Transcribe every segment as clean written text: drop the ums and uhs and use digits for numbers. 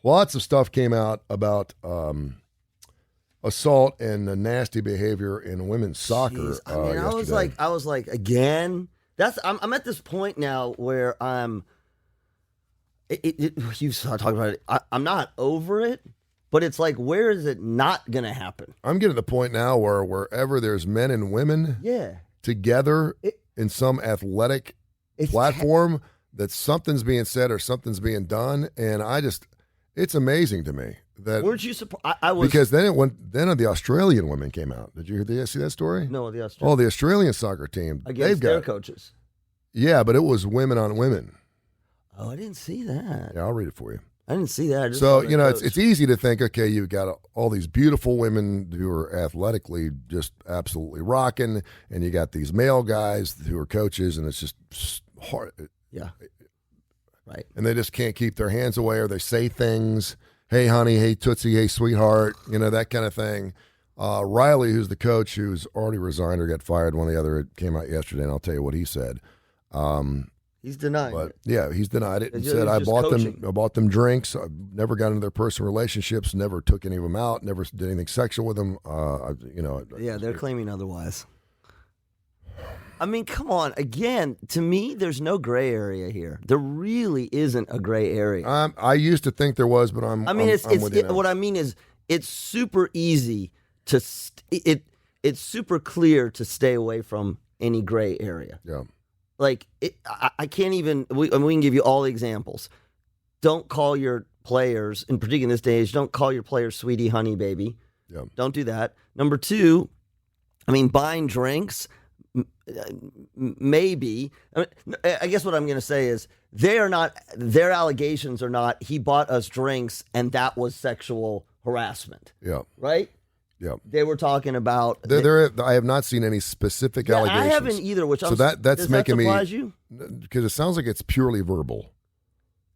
Lots of stuff came out about assault and nasty behavior in women's soccer. I mean, yesterday. I was like, again. I'm at this point now where I'm. You talk about it. I'm not over it, but it's like, where is it not going to happen? I'm getting to the point now where wherever there's men and women together in some athletic platform, that something's being said or something's being done, and it's amazing to me that. Weren't you surprised? I was, because then the Australian women came out. Did you see that story? No, the Australian. Oh, the Australian soccer team. Against their coaches. Yeah, but it was women on women. Oh, I didn't see that. Yeah, I'll read it for you. I didn't see that. So, it's easy to think, okay, you've got all these beautiful women who are athletically just absolutely rocking, and you got these male guys who are coaches, and it's just hard. Yeah. Right. And they just can't keep their hands away, or they say things, hey, honey, hey, Tootsie, hey, sweetheart, that kind of thing. Riley, who's the coach, who's already resigned or got fired, one or the other, it came out yesterday, and I'll tell you what he said. He's denying it. Yeah, he's denied it and said, I bought them drinks. I never got into their personal relationships, never took any of them out, never did anything sexual with them. Yeah, they're claiming otherwise. I mean, come on. Again, to me, there's no gray area here. There really isn't a gray area. I used to think there was, but I'm with you now. What I mean is, it's super easy to it's super clear to stay away from any gray area. Yeah. Like, I can't even, we can give you all the examples. Don't call your players, in particular in this day age, don't call your players sweetie, honey, baby. Yeah. Don't do that. Number two, I mean, buying drinks, maybe. I guess what I'm going to say is their allegations are not, he bought us drinks and that was sexual harassment. Yeah. Right? Yeah, they were talking about. I have not seen any specific allegations. I haven't either. That's making me. Does that surprise you? Because it sounds like it's purely verbal.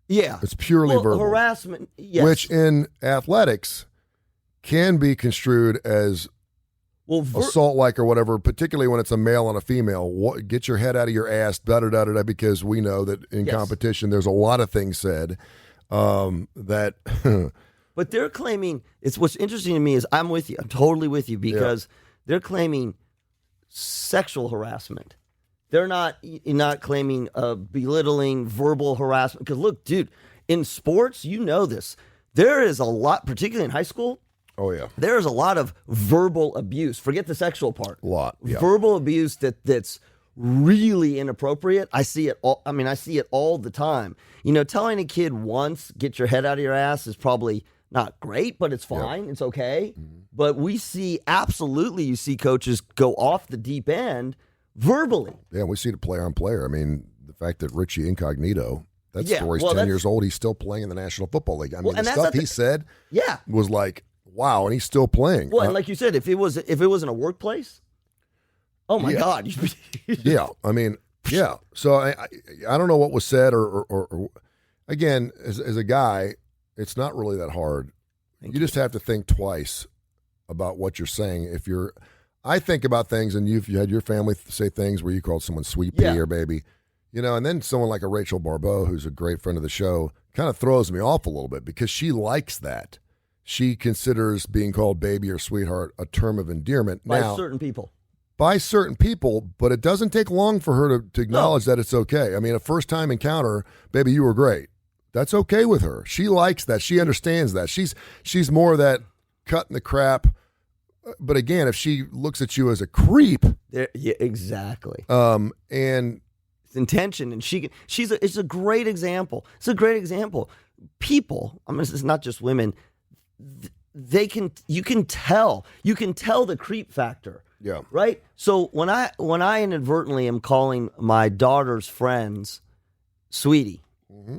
Yeah, it's purely verbal harassment. Yes, which in athletics can be construed as assault-like or whatever. Particularly when it's a male and a female. Get your head out of your ass, because we know that in competition there's a lot of things said that. But they're claiming, what's interesting to me is I'm with you. I'm totally with you because they're claiming sexual harassment. They're not claiming belittling, verbal harassment. Because look, dude, in sports, you know this. There is a lot, particularly in high school. Oh, yeah. There is a lot of verbal abuse. Forget the sexual part. A lot. Yeah. Verbal abuse that's really inappropriate. I see it all. I mean, I see it all the time. Telling a kid once, get your head out of your ass is probably not great, but it's fine. It's okay. Mm-hmm. But you see coaches go off the deep end verbally. Yeah, we see it player on player. I mean, the fact that Richie Incognito, that story's 10 years old, he's still playing in the National Football League. I mean, the stuff he said was like, wow, and he's still playing. Well, and like you said, if it was in a workplace, oh my God. Yeah, I mean, yeah. So I don't know what was said or again, as a guy, it's not really that hard. You just have to think twice about what you're saying. I think about things, and you've had your family say things where you called someone sweet pea or baby, and then someone like a Rachel Barbeau, who's a great friend of the show, kind of throws me off a little bit because she likes that. She considers being called baby or sweetheart a term of endearment. By certain people. By certain people, but it doesn't take long for her to acknowledge that it's okay. I mean, a first-time encounter, baby, you were great. That's okay with her. She likes that. She understands that. She's more that cutting the crap. But again, if she looks at you as a creep, yeah, exactly. And it's intention, and it's a great example. It's a great example. People, I mean, it's not just women. You can tell the creep factor. Yeah. Right. So when I inadvertently am calling my daughter's friends sweetie. Mm-hmm.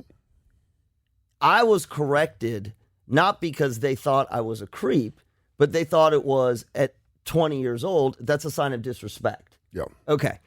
I was corrected not because they thought I was a creep, but they thought it was at 20 years old. That's a sign of disrespect. Yeah. Okay.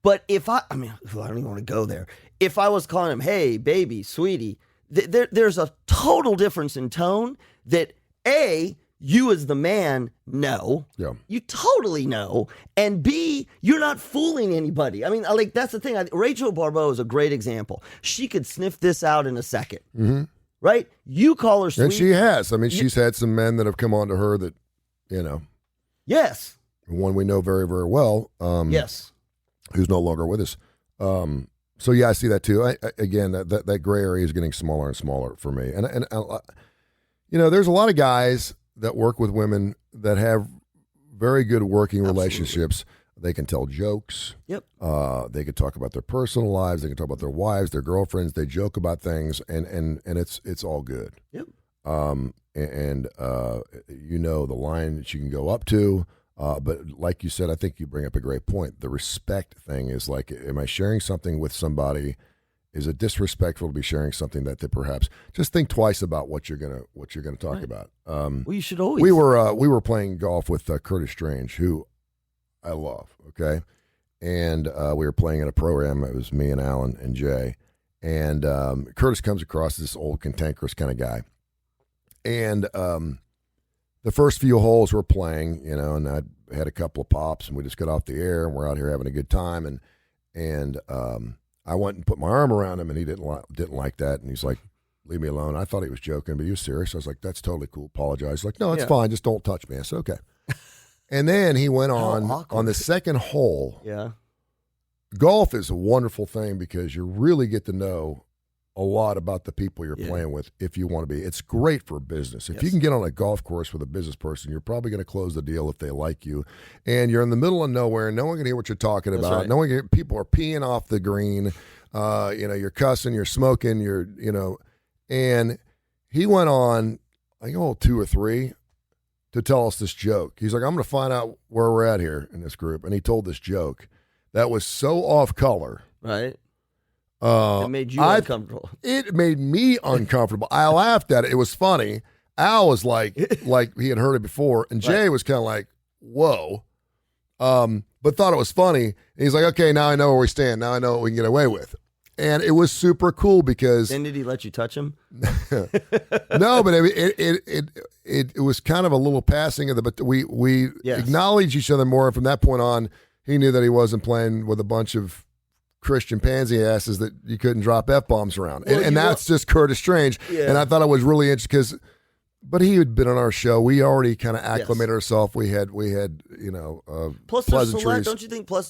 But I don't even want to go there. If I was calling him, hey, baby, sweetie, there's a total difference in tone that A, you as the man know. Yeah. You totally know. And B, you're not fooling anybody. I mean, that's the thing. Rachel Barbeau is a great example. She could sniff this out in a second. Mm-hmm. right? You call her sweet. And she has. I mean, she's had some men that have come on to her that, Yes. one we know very, very well. Yes. Who's no longer with us. So yeah, I see that too. Again, that gray area is getting smaller and smaller for me. And there's a lot of guys that work with women that have very good working relationships. They can tell jokes. Yep. They can talk about their personal lives. They can talk about their wives, their girlfriends. They joke about things, and it's all good. Yep. The line that you can go up to. But like you said, I think you bring up a great point. The respect thing is like, am I sharing something with somebody? Is it disrespectful to be sharing something that they perhaps just think twice about what you're gonna talk right. about? Well, you should always. We were playing golf with Curtis Strange, who I love. Okay, and we were playing in a program. It was me and Alan and Jay, and Curtis comes across this old cantankerous kind of guy, and the first few holes we're playing, and I had a couple of pops, and we just got off the air, and we're out here having a good time, and I went and put my arm around him, and he didn't like that, and he's like, "Leave me alone." I thought he was joking, but he was serious. I was like, "That's totally cool." Apologize. He's like, "No, it's fine. Just don't touch me." I said, "Okay." And then he went on the second hole. Yeah. Golf is a wonderful thing because you really get to know a lot about the people you're playing with if you want to be. It's great for business. If you can get on a golf course with a business person, you're probably going to close the deal if they like you. And you're in the middle of nowhere. No one can hear what you're talking about. Right. No one can, people are peeing off the green. You're cussing, you're smoking, and he went on, I think, 2 or 3 to tell us this joke. He's like, "I'm going to find out where we're at here in this group." And he told this joke that was so off color. Right. It made you uncomfortable. It made me uncomfortable. I laughed at it. It was funny. Al was like he had heard it before, and Jay was kind of like, "Whoa," but thought it was funny. And he's like, "Okay, now I know where we stand. Now I know what we can get away with." And it was super cool because. Then did he let you touch him? No, but it was kind of a little passing of the. But we acknowledged each other more. And from that point on, he knew that he wasn't playing with a bunch of Christian pansy asses that you couldn't drop F-bombs around. Well, and that's just Curtis Strange. Yeah. And I thought it was really interesting but he had been on our show. We already kind of acclimated ourselves. We had plus pleasantries.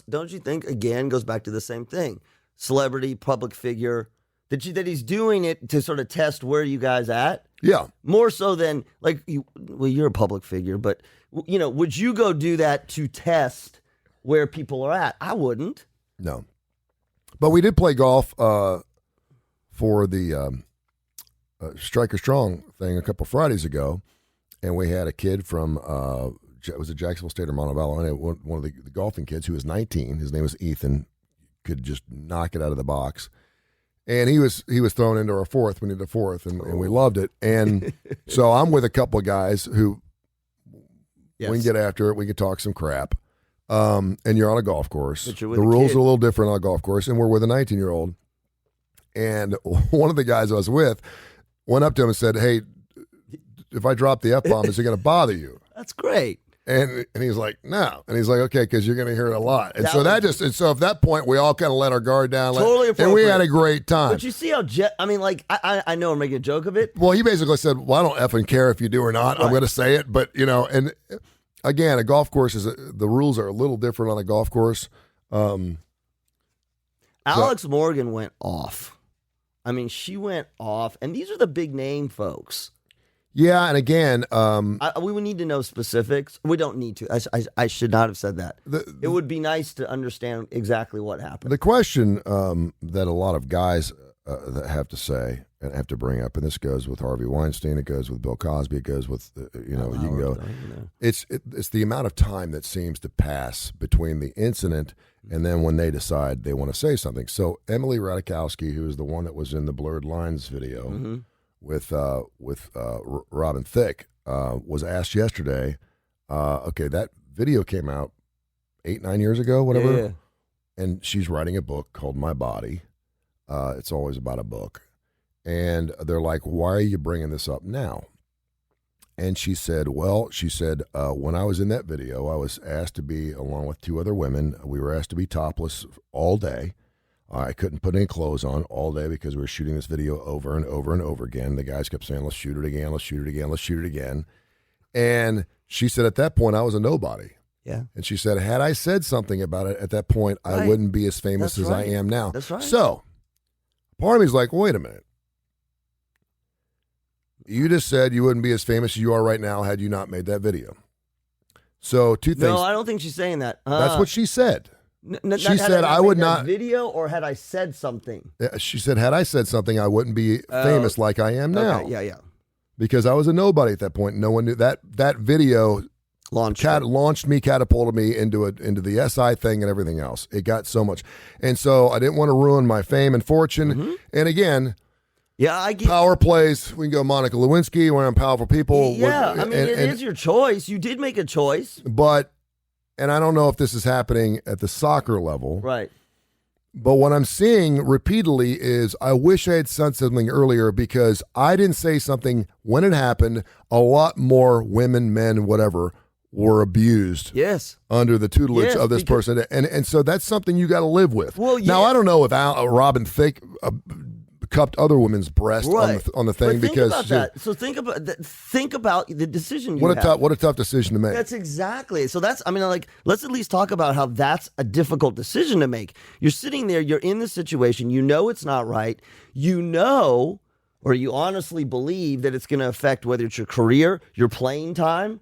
Don't you think again goes back to the same thing. Celebrity, public figure, that he's doing it to sort of test where you guys at. Yeah. More so than you're a public figure, but would you go do that to test where people are at? I wouldn't. No. But we did play golf for the Striker Strong thing a couple Fridays ago, and we had a kid from was it Jacksonville State or Montevallo? And one of the golfing kids who was 19. His name was Ethan. Could just knock it out of the box, and he was thrown into our fourth. We needed a fourth, and we loved it. And so I'm with a couple of guys who we can get after it. We can talk some crap. And you're on a golf course. The rules are a little different on a golf course, and we're with a 19-year-old. And one of the guys I was with went up to him and said, "Hey, if I drop the F-bomb, is it going to bother you?" That's great. And he's like, "No." And he's like, "Okay, because you're going to hear it a lot." And so at that point, we all kind of let our guard down. Totally appropriate. And we had a great time. But you see how, I know I'm making a joke of it. Well, he basically said, "Well, I don't effing care if you do or not. Right. I'm going to say it." But, and again, a golf course the rules are a little different on a golf course. Alex Morgan went off. I mean, she went off. And these are the big name folks. Yeah, and again, we would need to know specifics. We don't need to. I should not have said that. It would be nice to understand exactly what happened. The question that a lot of guys that have to say and have to bring up, and this goes with Harvey Weinstein, it goes with Bill Cosby, it goes with you can go. It's the amount of time that seems to pass between the incident and then when they decide they want to say something. So Emily Ratajkowski, who is the one that was in the Blurred Lines video. Mm-hmm. With Robin Thicke, was asked yesterday, okay, that video came out 8-9 years ago, whatever, yeah. And she's writing a book called My Body. It's always about a book. And they're like, "Why are you bringing this up now?" And she said, when I was in that video, I was asked to be, along with 2 other women, we were asked to be topless all day. I couldn't put any clothes on all day because we were shooting this video over and over and over again. The guys kept saying, let's shoot it again, let's shoot it again, let's shoot it again. And she said at that point, I was a nobody. Yeah. And she said, had I said something about it at that point, I wouldn't be as famous as I am now. That's right. So part of me is like, wait a minute. You just said you wouldn't be as famous as you are right now had you not made that video. So two things. No, I don't think she's saying that. That's what she said. She said I would not video, or had I said something? She said had I said something, I wouldn't be famous like I am now. Okay, yeah. Because I was a nobody at that point. No one knew that video launched me, catapulted me into the SI thing and everything else. It got so much, and so I didn't want to ruin my fame and fortune. Mm-hmm. And again, I get power plays. We can go Monica Lewinsky. We're on Powerful People. Yeah, I mean, it is your choice. You did make a choice, but. And I don't know if this is happening at the soccer level. Right. But what I'm seeing repeatedly is I wish I had said something earlier because I didn't say something when it happened. A lot more women, men, whatever, were abused. Yes. Under the tutelage of this person. And so that's something you got to live with. Well, Now, I don't know if Robin Thicke cupped other women's breasts on the thing, but think because about that. So think about the decision you have. What a tough decision to make. That's exactly. So let's at least talk about how that's a difficult decision to make. You're sitting there, you're in the situation, you know it's not right, or you honestly believe that it's going to affect whether it's your career, your playing time,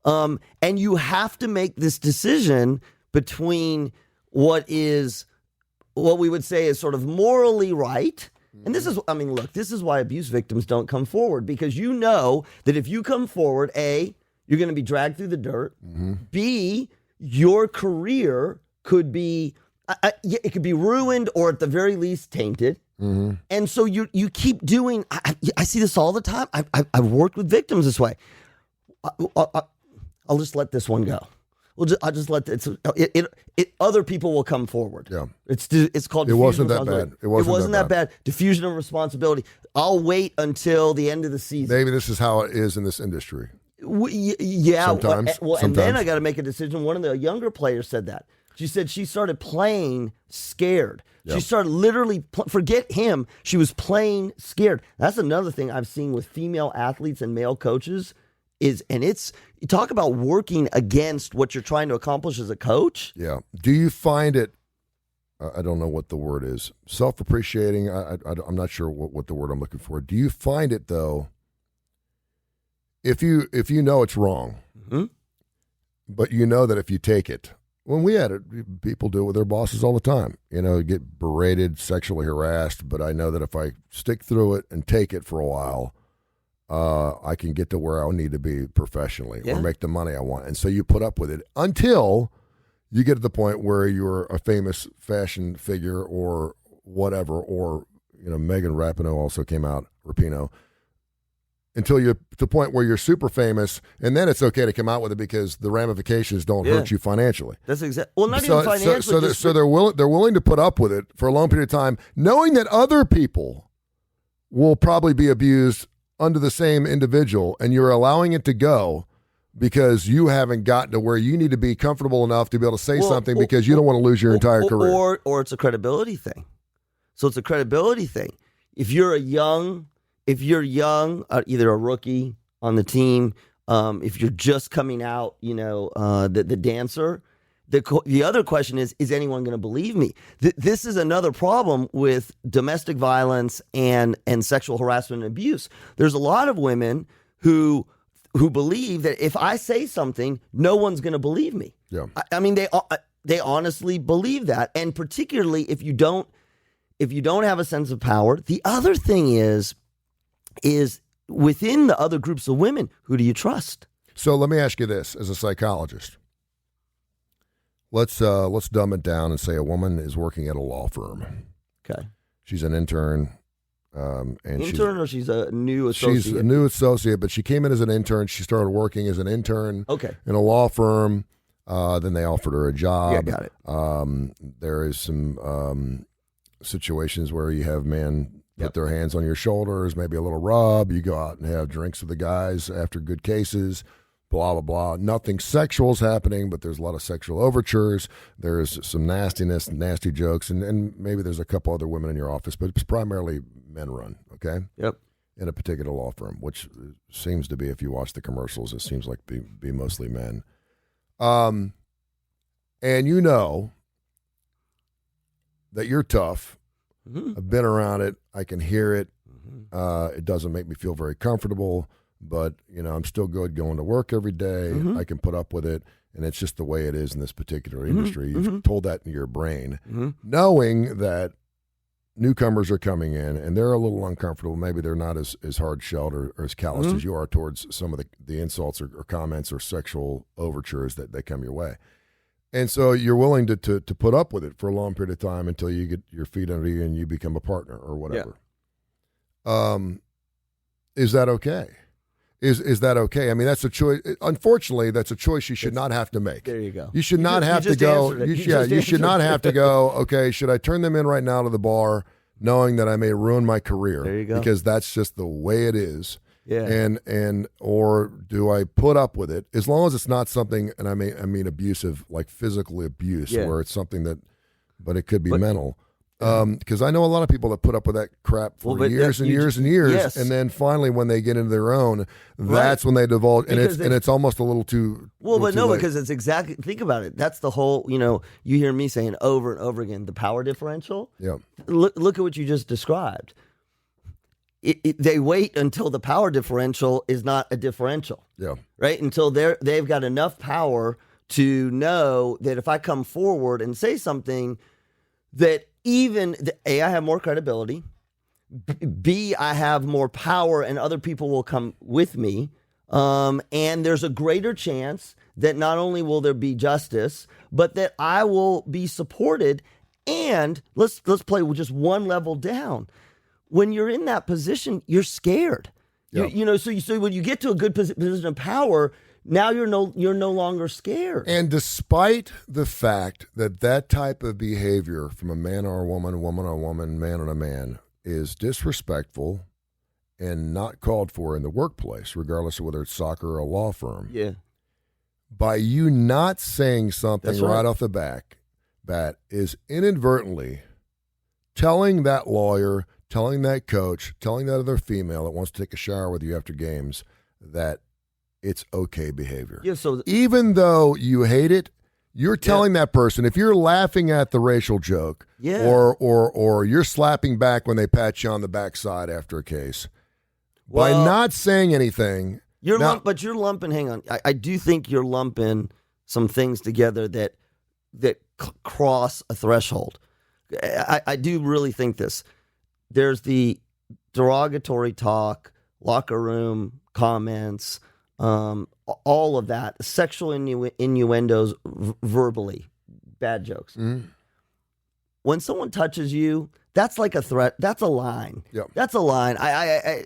and you have to make this decision between what we would say is sort of morally right. And this is why abuse victims don't come forward, because you know that if you come forward, A, you're going to be dragged through the dirt. Mm-hmm. B, your career could be, it could be ruined or at the very least tainted. Mm-hmm. And so you keep doing, I see this all the time. I've worked with victims this way. I'll just let this one go. I'll just let other people will come forward. Yeah, it's called. It wasn't that bad. It wasn't that bad. Diffusion of responsibility. I'll wait until the end of the season. Maybe this is how it is in this industry. Yeah. Sometimes. And then I got to make a decision. One of the younger players said that. She said she started playing scared. Yep. She started literally, forget him, she was playing scared. That's another thing I've seen with female athletes and male coaches. You talk about working against what you're trying to accomplish as a coach. Yeah. Do you find it, I don't know what the word is, self-appreciating? I'm not sure what the word I'm looking for. Do you find it, though, if you know it's wrong, mm-hmm. but you know that if you take it, when we had it, people do it with their bosses all the time, get berated, sexually harassed, but I know that if I stick through it and take it for a while, I can get to where I need to be professionally or make the money I want. And so you put up with it until you get to the point where you're a famous fashion figure or whatever, or, Megan Rapinoe also came out, Rapinoe, until you're to the point where you're super famous, and then it's okay to come out with it because the ramifications don't hurt you financially. That's exactly. Well, not even financially. So they're willing to put up with it for a long period of time, knowing that other people will probably be abused under the same individual, and you're allowing it to go because you haven't gotten to where you need to be comfortable enough to be able to say something because you don't want to lose your entire career. Or it's a credibility thing. So it's a credibility thing. If you're young, either a rookie on the team, if you're just coming out, the dancer, the other question is anyone going to believe me? This is another problem with domestic violence and sexual harassment and abuse. There's a lot of women who believe that if I say something, no one's going to believe me. Yeah. I mean, they honestly believe that, and particularly if you don't have a sense of power. The other thing is within the other groups of women, who do you trust? So let me ask you this, as a psychologist. Let's dumb it down and say a woman is working at a law firm. Okay. She's an intern. Or she's a new associate? She's a new associate, but she came in as an intern. She started working as an intern in a law firm. Then they offered her a job. Yeah, got it. There is some situations where you have men put their hands on your shoulders, maybe a little rub. You go out and have drinks with the guys after good cases. blah, blah, blah. Nothing sexual is happening, but there's a lot of sexual overtures. There's some nastiness, nasty jokes, and maybe there's a couple other women in your office, but it's primarily men run, okay? Yep. In a particular law firm, which seems to be, if you watch the commercials, it seems like be mostly men. And you know that you're tough. Mm-hmm. I've been around it. I can hear it. Mm-hmm. It doesn't make me feel very comfortable, but, I'm still good going to work every day. Mm-hmm. I can put up with it, and it's just the way it is in this particular industry. You've told that in your brain, knowing that newcomers are coming in, and they're a little uncomfortable. Maybe they're not as hard-shelled or as callous as you are towards some of the insults or comments or sexual overtures that come your way. And so you're willing to put up with it for a long period of time until you get your feet under you and you become a partner or whatever. Yeah. Is that okay? Is that okay? I mean, that's a choice. Unfortunately, that's a choice you should not have to make. There you go. You should not have to go. You should not have to go, okay, should I turn them in right now to the bar knowing that I may ruin my career? There you go. Because that's just the way it is. Yeah. And or do I put up with it as long as it's not something, and I mean abusive, like physical abuse, where it's something that, but it could be mental. Because I know a lot of people that put up with that crap for years and years and years, yes. and then finally when they get into their own, that's when they divulge, and it's almost a little too. Well, but no, late. because it's exactly. Think about it. That's the whole. You hear me saying over and over again, the power differential. Yeah. Look at what you just described. They wait until the power differential is not a differential. Yeah. Right? Until they've got enough power to know that if I come forward and say something that even, A, I have more credibility, B, I have more power and other people will come with me, and there's a greater chance that not only will there be justice, but that I will be supported. And let's play with just one level down. When you're in that position, you're scared. Yeah. So when you get to a good position of power, now you're no longer scared. And despite the fact that type of behavior from a man or a woman on a woman, man on a man, is disrespectful and not called for in the workplace, regardless of whether it's soccer or a law firm. Yeah. By you not saying something right off the bat is inadvertently telling that lawyer, telling that coach, telling that other female that wants to take a shower with you after games that it's okay behavior. Yeah, so even though you hate it, you're telling that person, if you're laughing at the racial joke, or you're slapping back when they pat you on the backside after a case, by not saying anything, you're lumping. Hang on, I do think you're lumping some things together that cross a threshold. I do really think this. There's the derogatory talk, locker room comments, all of that, sexual innuendos verbally, bad jokes. Mm-hmm. When someone touches you, that's like a threat. That's a line. Yep. That's a line. I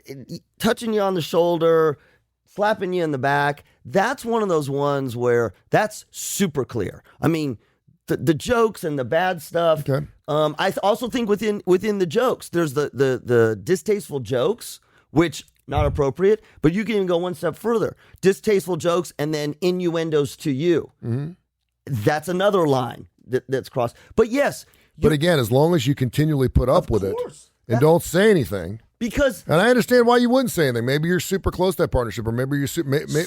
touching you on the shoulder, slapping you in the back, that's one of those ones where that's super clear. I mean, the jokes and the bad stuff. Okay. I also think within the jokes, there's the distasteful jokes, which not appropriate, but you can even go one step further. Distasteful jokes and then innuendos to you. Mm-hmm. That's another line that's crossed. But yes. But again, as long as you continually put up with it and don't say anything. And I understand why you wouldn't say anything. Maybe you're super close to that partnership, or maybe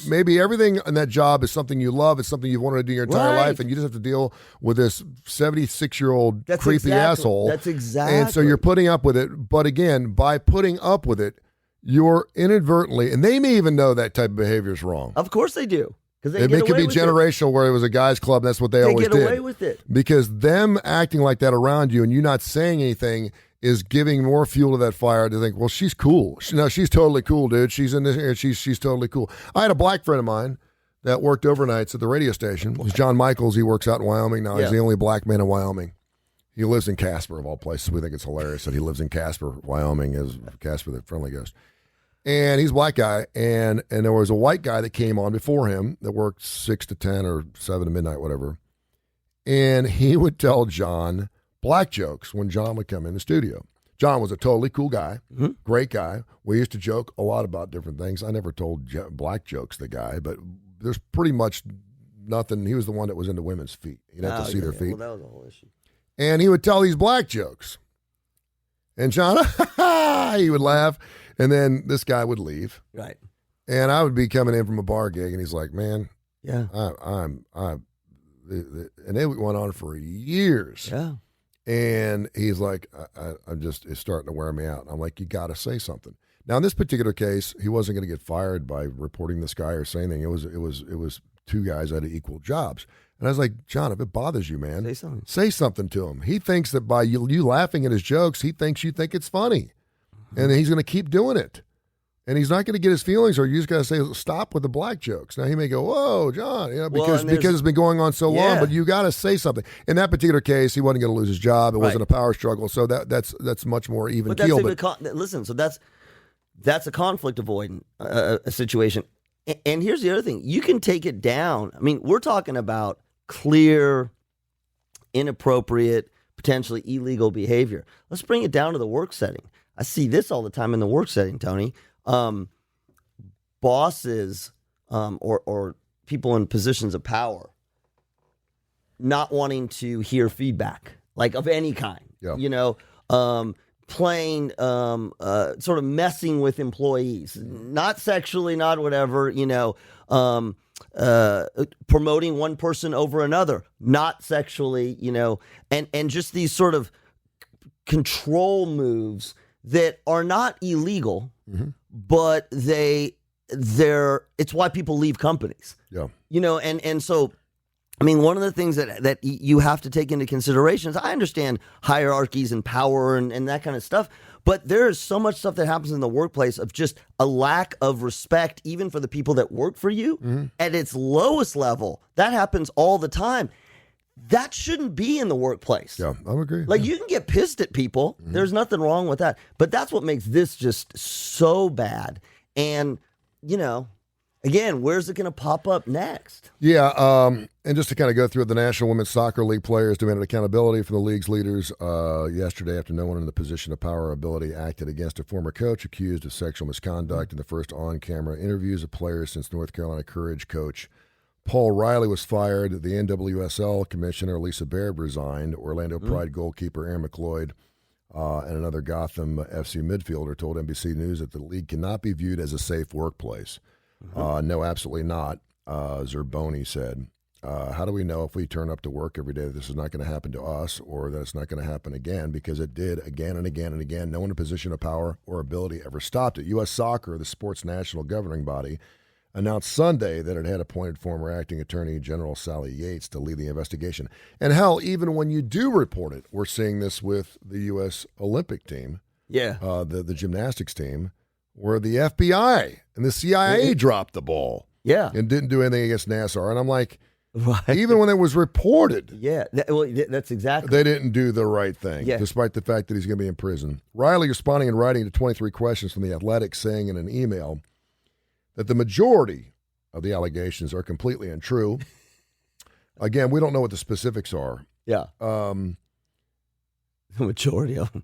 maybe everything in that job is something you love. It's something you've wanted to do your entire life, and you just have to deal with this 76-year-old creepy asshole. That's exactly. And so you're putting up with it. But again, by putting up with it, you're inadvertently, and they may even know that type of behavior is wrong. Of course they do. It could be generational, where it was a guys' club. That's what they always did. They get away with it. Because them acting like that around you and you not saying anything is giving more fuel to that fire to think, well, she's cool. She's totally cool, dude. She's in this here. She's totally cool. I had a black friend of mine that worked overnights at the radio station. It's John Michaels. He works out in Wyoming now. He's the only black man in Wyoming. He lives in Casper, of all places. We think it's hilarious that he lives in Casper, Wyoming, as Casper the Friendly Ghost. And he's a black guy, and there was a white guy that came on before him that worked 6 to 10 or 7 to midnight, whatever. And he would tell John black jokes when John would come in the studio. John was a totally cool guy, great guy. We used to joke a lot about different things. I never told black jokes, the guy, but there's pretty much nothing. He was the one that was into women's feet. You'd have to see their feet. Well, that was the whole issue. And he would tell these black jokes. And John, he would laugh. And then this guy would leave. Right. And I would be coming in from a bar gig, and he's like, man, yeah, and it went on for years. Yeah. And he's like, I'm just, it's starting to wear me out. I'm like, you got to say something. Now, in this particular case, he wasn't going to get fired by reporting this guy or saying anything. It was two guys that had equal jobs. And I was like, John, if it bothers you, man, say something to him. He thinks that by you laughing at his jokes, he thinks you think it's funny. And he's going to keep doing it. And he's not going to get his feelings, or you just got to say, stop with the black jokes. Now, he may go, whoa, John, because it's been going on so long, but you got to say something. In that particular case, he wasn't going to lose his job. It wasn't a power struggle. So that's much more even keel. Listen, so that's a conflict avoidant a situation. And here's the other thing. You can take it down. I mean, we're talking about clear, inappropriate, potentially illegal behavior. Let's bring it down to the work setting. I see this all the time in the work setting, Tony. Bosses or people in positions of power not wanting to hear feedback, like of any kind. Yeah. Playing, sort of messing with employees, not sexually, not whatever, promoting one person over another, not sexually, and just these sort of control moves that are not illegal, but it's why people leave companies. Yeah. And so, I mean, one of the things that you have to take into consideration is, I understand hierarchies and power and that kind of stuff, but there is so much stuff that happens in the workplace of just a lack of respect, even for the people that work for you at its lowest level. That happens all the time. That shouldn't be in the workplace. Yeah, I agree. Like, you can get pissed at people. There's nothing wrong with that. But that's what makes this just so bad. And, again, where's it going to pop up next? Yeah, and just to kind of go through it, the National Women's Soccer League players demanded accountability from the league's leaders yesterday after no one in the position of power or ability acted against a former coach accused of sexual misconduct in the first on-camera interviews of players since North Carolina Courage coach Paul Riley was fired. The NWSL commissioner, Lisa Baird, resigned. Orlando Pride goalkeeper Aaron McLeod and another Gotham FC midfielder told NBC News that the league cannot be viewed as a safe workplace. No, absolutely not, Zerboni said. How do we know if we turn up to work every day that this is not going to happen to us, or that it's not going to happen again? Because it did again and again and again. No one in a position of power or ability ever stopped it. U.S. Soccer, the sport's national governing body, announced Sunday that it had appointed former acting attorney general Sally Yates to lead the investigation. And hell, even when you do report it, we're seeing this with the U.S. Olympic team, the gymnastics team, where the FBI and the CIA dropped the ball, and didn't do anything against Nassar. And I'm like, even when it was reported, that's exactly, they didn't do the right thing, despite the fact that he's going to be in prison. Riley responding in writing to 23 questions from the Athletic, saying in an email that the majority of the allegations are completely untrue. Again, we don't know what the specifics are. Yeah. The majority of them.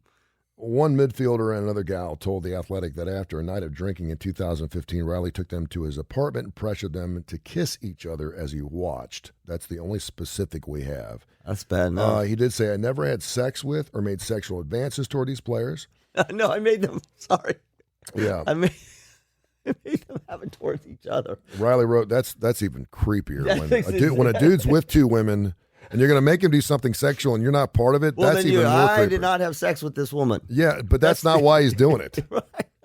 One midfielder and another gal told The Athletic that after a night of drinking in 2015, Riley took them to his apartment and pressured them to kiss each other as he watched. That's the only specific we have. That's bad enough. He did say, I never had sex with or made sexual advances toward these players. No, I made them. Sorry. Yeah. I made them have it towards each other. Riley wrote, that's even creepier. When a dude's with two women and you're going to make him do something sexual and you're not part of it, that's even more creepier. I did not have sex with this woman. Yeah, but that's not why he's doing it. Right.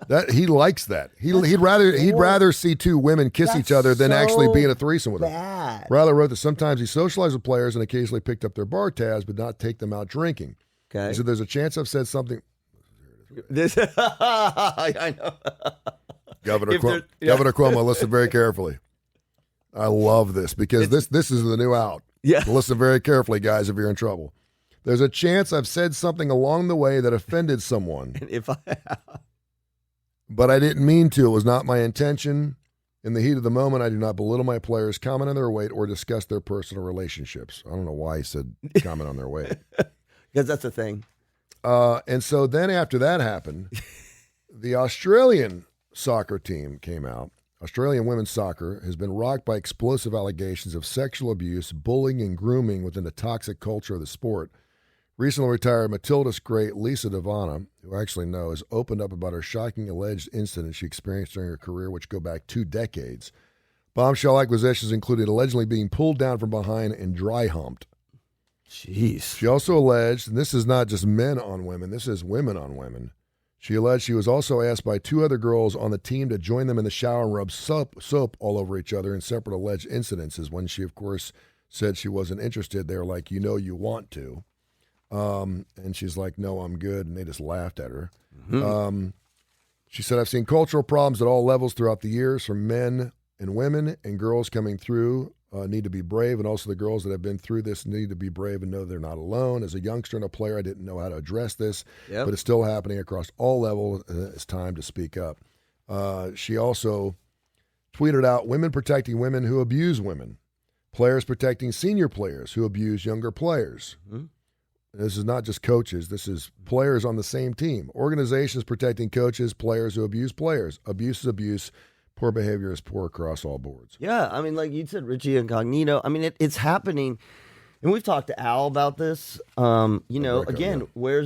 That he likes that. He'd rather see two women kiss each other than actually be in a threesome with them. Riley wrote that sometimes he socialized with players and occasionally picked up their bar tabs, but not take them out drinking. Okay. He said, there's a chance I've said something. I know. Governor Cuomo, listen very carefully. I love this because this is the new out. Yeah. Listen very carefully, guys, if you're in trouble. There's a chance I've said something along the way that offended someone. And if I have. But I didn't mean to. It was not my intention. In the heat of the moment, I do not belittle my players, comment on their weight, or discuss their personal relationships. I don't know why he said comment on their weight. Because that's a thing. And so then after that happened, the Australian soccer team came out Australian women's soccer has been rocked by explosive allegations of sexual abuse, bullying, and grooming within the toxic culture of the sport. Recently retired Matildas great Lisa Devana, who I actually know, has opened up about her shocking alleged incident she experienced during her career, which go back 2 decades. Bombshell accusations included allegedly being pulled down from behind and dry humped. Jeez. She also alleged, and this is not just men on women, this is women on women. She alleged she was also asked by 2 other girls on the team to join them in the shower and rub soap all over each other in separate alleged incidences. When she, of course, said she wasn't interested, they were like, you know you want to. And she's like, no, I'm good. And they just laughed at her. Mm-hmm. She said, I've seen cultural problems at all levels throughout the years, from men and women, and girls coming through need to be brave. And also the girls that have been through this need to be brave and know they're not alone. As a youngster and a player, I didn't know how to address this, but it's still happening across all levels. And it's time to speak up. She also tweeted out, women protecting women who abuse women, players protecting senior players who abuse younger players. Mm-hmm. This is not just coaches. This is players on the same team. Organizations protecting coaches, players who abuse players. Abuse is abuse. Poor behavior is poor across all boards. Yeah, I mean, like you said, Richie Incognito. I mean, it's happening. And we've talked to Al about this. Where's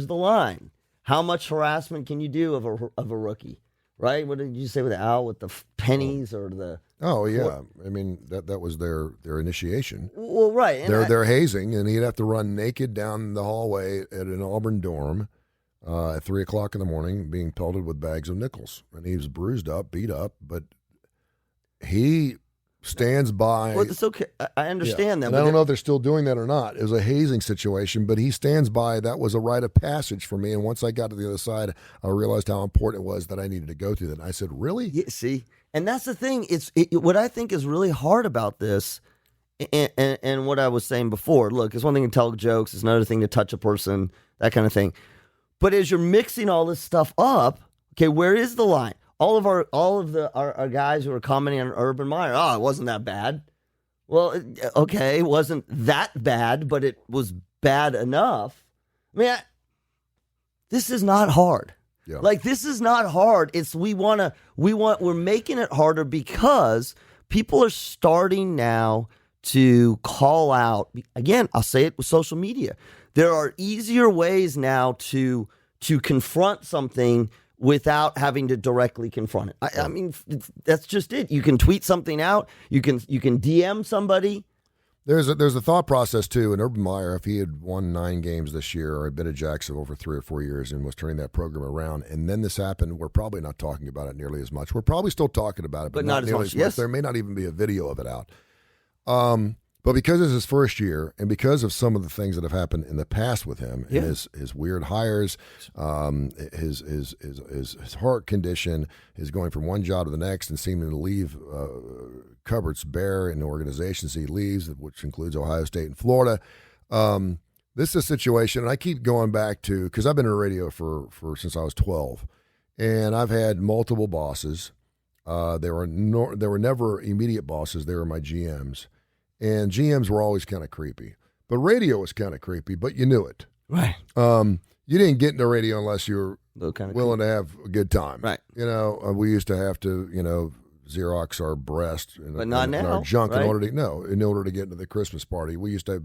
the line? How much harassment can you do of a rookie? Right? What did you say with Al, with the pennies or the... Oh, yeah. I mean, that was their initiation. Well, right. And they're hazing, and he'd have to run naked down the hallway at an Auburn dorm at 3 o'clock in the morning, being pelted with bags of nickels. And he was bruised up, beat up, but he stands by. Well, it's okay. I understand that. And I don't know if they're still doing that or not. It was a hazing situation, but he stands by. That was a rite of passage for me. And once I got to the other side, I realized how important it was that I needed to go through that. And I said, really? Yeah, see? And that's the thing. What I think is really hard about this, and what I was saying before, look, it's one thing to tell jokes, it's another thing to touch a person, that kind of thing. But as you're mixing all this stuff up, okay, where is the line? All of our guys who are commenting on Urban Meyer, it wasn't that bad. Well, okay, it wasn't that bad, but it was bad enough. I mean, this is not hard. Yeah. Like, this is not hard. It's we're making it harder because people are starting now to call out. Again, I'll say it with social media. There are easier ways now to confront something without having to directly confront it. I mean, that's just it. You can tweet something out. You can DM somebody. There's a thought process, too. And Urban Meyer, if he had won 9 games this year or had been at Jackson over 3 or 4 years and was turning that program around, and then this happened, we're probably not talking about it nearly as much. We're probably still talking about it, but not nearly as much. Yes. There may not even be a video of it out. But because it's his first year, and because of some of the things that have happened in the past with him, and his weird hires, his heart condition, his going from one job to the next and seeming to leave cupboards bare in the organizations he leaves, which includes Ohio State and Florida. This is a situation, and I keep going back to, because I've been in radio for since I was 12, and I've had multiple bosses. They were never immediate bosses. They were my GMs. And GMs were always kind of creepy. But radio was kind of creepy, but you knew it. Right. You didn't get into radio unless you were willing to have a good time. Right. We used to have to, Xerox our breast but not now, our junk right? in order to get into the Christmas party. We used to,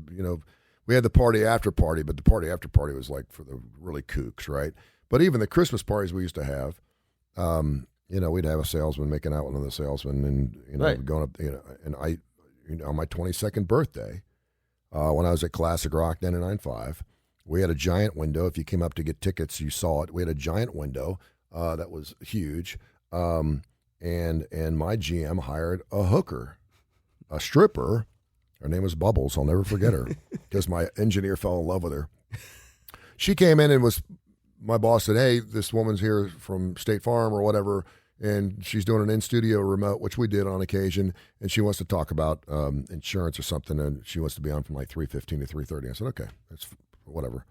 we had the party after party, but the party after party was like for the really kooks, right? But even the Christmas parties we used to have, we'd have a salesman making out with another salesman and, right. going up, and on my 22nd birthday, when I was at Classic Rock 99.5, we had a giant window. If you came up to get tickets, you saw it. We had a giant window that was huge, and my GM hired a hooker, a stripper. Her name was Bubbles. I'll never forget her because my engineer fell in love with her. She came in and my boss said, hey, this woman's here from State Farm or whatever, and she's doing an in-studio remote, which we did on occasion, and she wants to talk about insurance or something, and she wants to be on from like 3:15 to 3:30. I said, okay, that's whatever.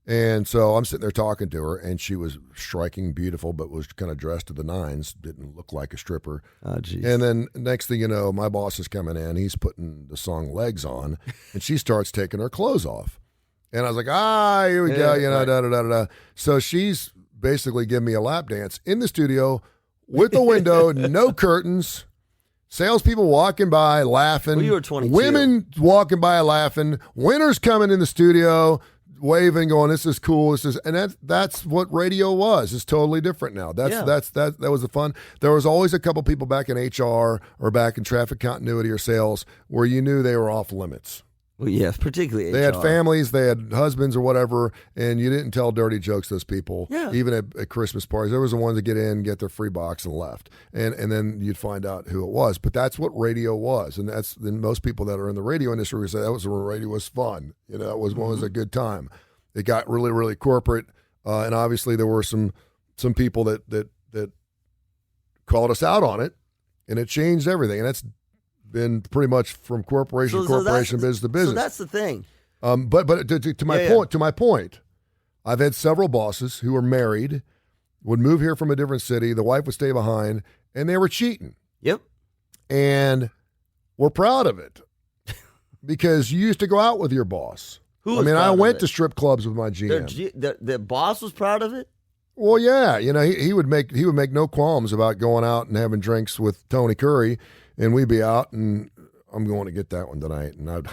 And so I'm sitting there talking to her, and she was striking, beautiful, but was kind of dressed to the nines, didn't look like a stripper. Oh, geez. And then next thing you know, my boss is coming in. He's putting the song Legs on, and she starts taking her clothes off. And I was like, here we go, right. da-da-da-da. So she's basically giving me a lap dance in the studio with the window, no curtains, Salespeople walking by laughing. Well, you were 22. Women walking by laughing. Winners coming in the studio waving, going, "This is cool." And that's what radio was. It's totally different now. That was the fun. There was always a couple people back in HR or back in traffic continuity or sales where you knew they were off limits. Well, yes, particularly They HR. had families, they had husbands or whatever, and you didn't tell dirty jokes to those people. Yeah. Even at Christmas parties. There was the ones that get in, get their free box, and left. And then you'd find out who it was. But that's what radio was. And then most people that are in the radio industry would say that was when radio was fun. It was when it was a good time. It got really, really corporate. And obviously there were some people that called us out on it, and it changed everything. And that's been pretty much from corporation business to business. So that's the thing. But to my point, I've had several bosses who were married, would move here from a different city. The wife would stay behind, and they were cheating. Yep. And we're proud of it because you used to go out with your boss. I went to strip clubs with my GM. The boss was proud of it? Well, yeah. He would make no qualms about going out and having drinks with Tony Kurre. And we'd be out, and I'm going to get that one tonight. And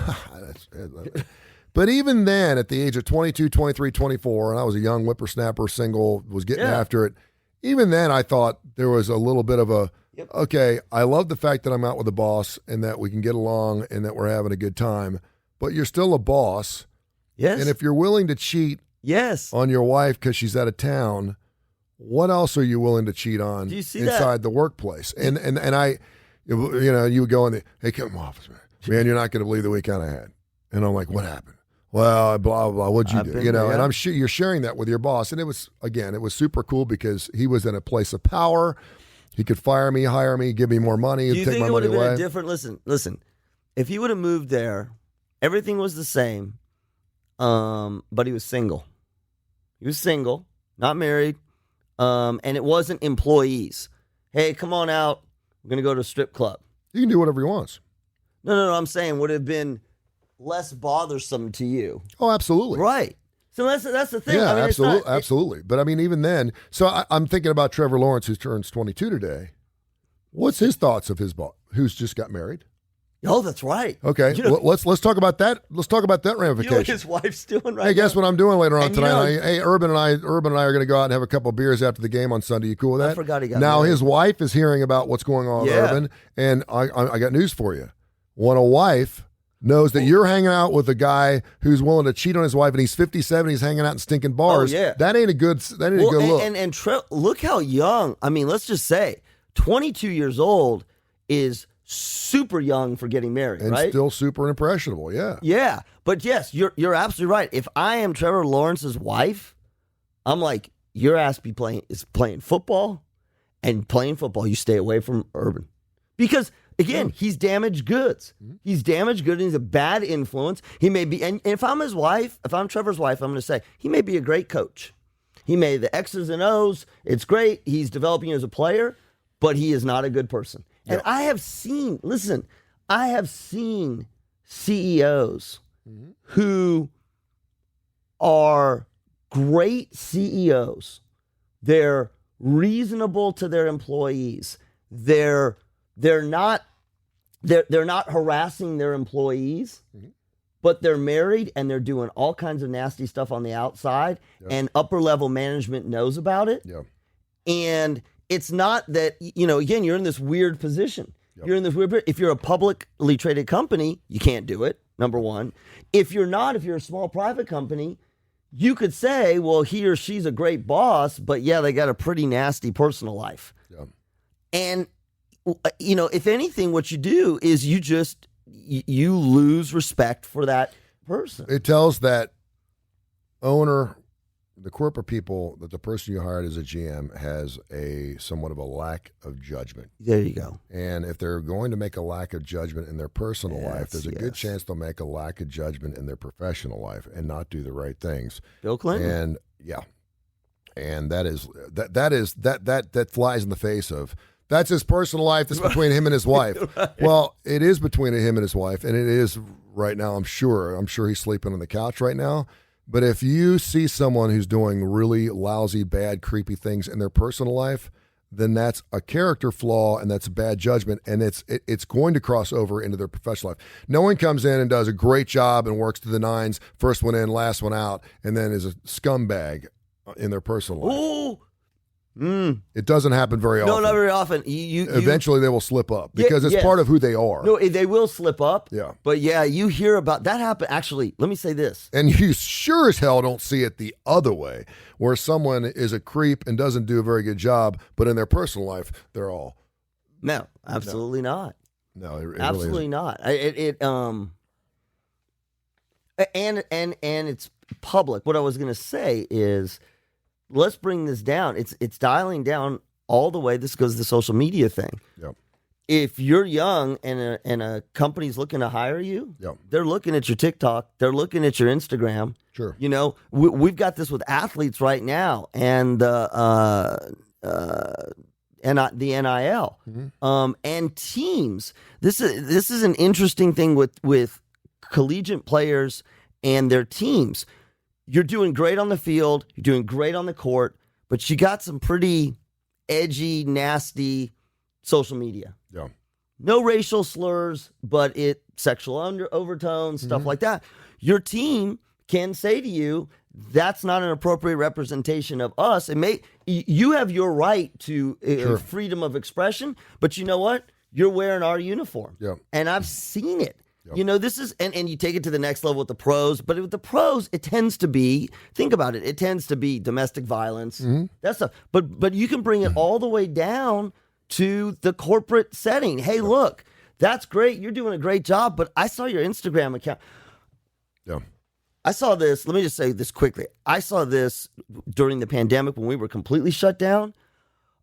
but even then, at the age of 22, 23, 24, and I was a young whippersnapper, single, was getting after it. Even then, I thought there was a little bit of okay, I love the fact that I'm out with a boss and that we can get along and that we're having a good time. But you're still a boss. Yes. And if you're willing to cheat on your wife because she's out of town, what else are you willing to cheat on inside the workplace? And I... you would go in hey, come office, man, you're not going to believe the weekend I had. And I'm like, what happened? Well, blah, blah, blah. What'd you do? And I'm sure you're sharing that with your boss. And it was super cool because he was in a place of power. He could fire me, hire me, give me more money, do you take think my it would money have been away. a different, listen, if he would have moved there, everything was the same, but he was single. He was single, not married, and it wasn't employees. Hey, come on out. We're going to go to a strip club. He can do whatever he wants. No, I'm saying would have been less bothersome to you. Oh, absolutely. Right. So that's the thing. Yeah, absolutely. Absolutely. But even then, so I'm thinking about Trevor Lawrence, who turns 22 today. What's his thoughts of his boss, who's just got married? Oh, that's right. Okay, let's talk about that. Let's talk about that ramification. You know what his wife's doing right now? Hey, guess what I'm doing later on tonight? Hey, Urban and I are going to go out and have a couple of beers after the game on Sunday. You cool with that? I forgot he got now married. His wife is hearing about what's going on with Urban, and I got news for you. When a wife knows that you're hanging out with a guy who's willing to cheat on his wife, and he's 57, he's hanging out in stinking bars. That ain't a good look. And look how young. I mean, let's just say 22 years old is super young for getting married, and right? Still super impressionable, yeah. Yeah, but yes, you're absolutely right. If I am Trevor Lawrence's wife, I'm like, your ass is playing football, and playing football, you stay away from Urban. Because, again, he's damaged goods. He's damaged goods, and he's a bad influence. He may be, and if I'm his wife, if I'm Trevor's wife, I'm going to say, he may be a great coach. He may, the X's and O's, it's great. He's developing as a player, but he is not a good person. And I have seen CEOs who are great CEOs. They're reasonable to their employees. They're not harassing their employees, but they're married and they're doing all kinds of nasty stuff on the outside, and upper level management knows about it. And it's not that, again, you're in this weird position. You're in this weird position. If you're a publicly traded company, you can't do it, number one. If you're a small private company, you could say, well, he or she's a great boss, but they got a pretty nasty personal life. And, if anything, what you do is you lose respect for that person. It tells that owner, the corporate people, that the person you hired as a GM has somewhat of a lack of judgment. There you go. And if they're going to make a lack of judgment in their personal life, there's a good chance they'll make a lack of judgment in their professional life and not do the right things. Bill Clinton. And that flies in the face of, that's his personal life. That's between him and his wife. Right. Well, it is between him and his wife, and it is right now. I'm sure he's sleeping on the couch right now. But if you see someone who's doing really lousy, bad, creepy things in their personal life, then that's a character flaw and that's a bad judgment, and it's going to cross over into their professional life. No one comes in and does a great job and works to the nines, first one in, last one out, and then is a scumbag in their personal life. Ooh. It doesn't happen very often. No, not very often. Eventually they will slip up because it's part of who they are. No, they will slip up. Yeah. But yeah, you hear about that happen. Actually, let me say this. And you sure as hell don't see it the other way, where someone is a creep and doesn't do a very good job, but in their personal life, they're all. No, absolutely not. No, it absolutely really not. And it's public. What I was going to say is, let's bring this down. It's dialing down all the way. This goes to the social media thing. Yep. If you're young and a company's looking to hire you, Yep. they're looking at your TikTok, they're looking at your Instagram. Sure. You know, we've got this with athletes right now, and the NIL, and teams. This is an interesting thing with collegiate players and their teams. You're doing great on the field, you're doing great on the court, but you got some pretty edgy, nasty social media. Yeah. No racial slurs, but sexual overtones, stuff like that. Your team can say to you, that's not an appropriate representation of us. You have your right to freedom of expression, but you know what? You're wearing our uniform. Yeah. And I've seen it. You know, this is, and you take it to the next level with the pros, but with the pros, it tends to be, think about it, it tends to be domestic violence, that stuff. But you can bring it all the way down to the corporate setting. Hey, look, that's great. You're doing a great job, but I saw your Instagram account. Yeah. I saw this, let me just say this quickly. I saw this during the pandemic when we were completely shut down.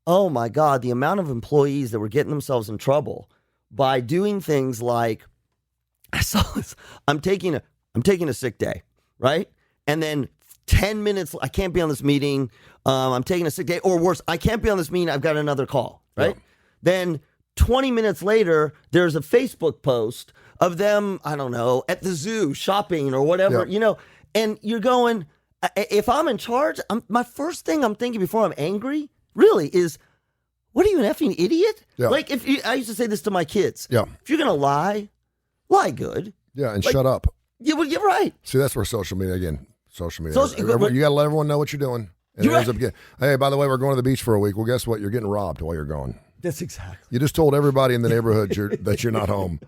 Oh my God, the amount of employees that were getting themselves in trouble by doing things like, I saw this. I'm taking a sick day, right? And then 10 minutes, I can't be on this meeting. I'm taking a sick day, or worse, I can't be on this meeting. I've got another call, right? Yeah. Then 20 minutes later, there's a Facebook post of them, I don't know, at the zoo shopping or whatever, you know. And you're going, if I'm in charge, my first thing I'm thinking before I'm angry, really, is, what are you, an effing idiot? Yeah. Like, I used to say this to my kids. Yeah. If you're gonna lie good. Yeah, and shut up. Yeah, well, you're right. See, that's where social media, you got to let everyone know what you're doing. And it ends up hey, by the way, we're going to the beach for a week. Well, guess what? You're getting robbed while you're going. That's exactly. You just told everybody in the neighborhood that you're not home.